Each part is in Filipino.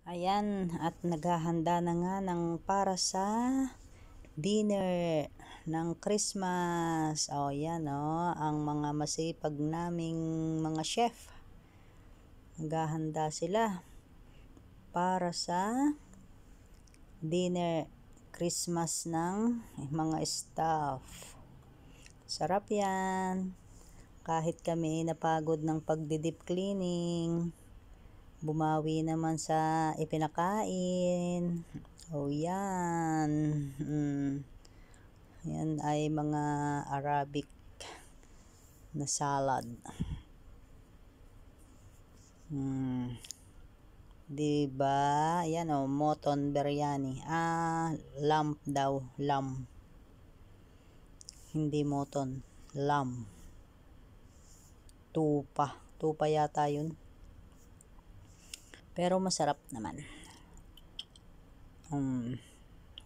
Ayan, at naghahanda na nga ng para sa dinner ng Christmas. O yan ang mga masipag naming mga chef. Naghahanda sila para sa dinner Christmas ng mga staff. Sarap yan. Kahit kami napagod ng pagdi-deep cleaning, bumawi naman sa ipinakain. Oh, yan. Yan ay mga Arabic na salad. Diba? Yan mutton biryani. Lamb daw. Lamb. Hindi mutton. Lamb. Tupa. Tupa yata yun. Pero masarap naman.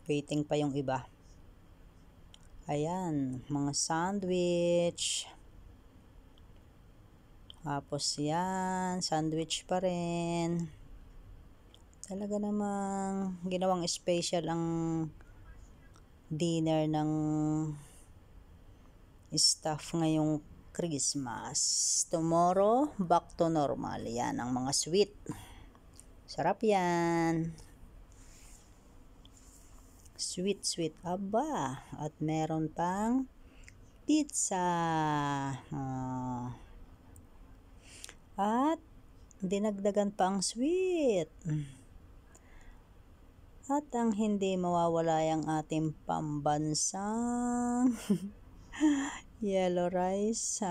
Waiting pa yung iba. Ayan, mga sandwich. Tapos yan, sandwich pa rin. Talaga namang ginawang special ang dinner ng staff ngayong Christmas. Tomorrow, back to normal. Yan, ang mga sweet. Sarap yan. Sweet. Aba. At meron pang pizza. At dinagdagan pa ang sweet. At ang hindi mawawala ang ating pambansang yellow rice.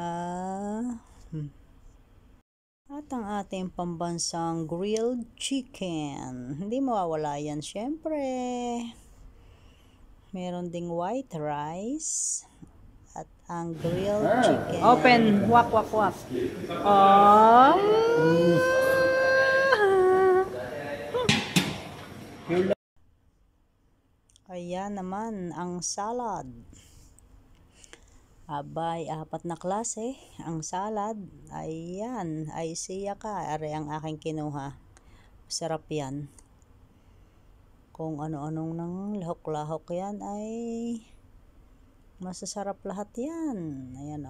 At ang ating pambansang grilled chicken. Hindi mawawala yan, syempre. Meron ding white rice. At ang grilled chicken. Open. Wak. Ayan naman ang salad. Abay, 4 na klase ang salad. Ayan, ay siya ka. Are ang aking kinuha. Sarap yan. Kung ano-anong ng lahok-lahok yan ay masasarap lahat yan. Ayan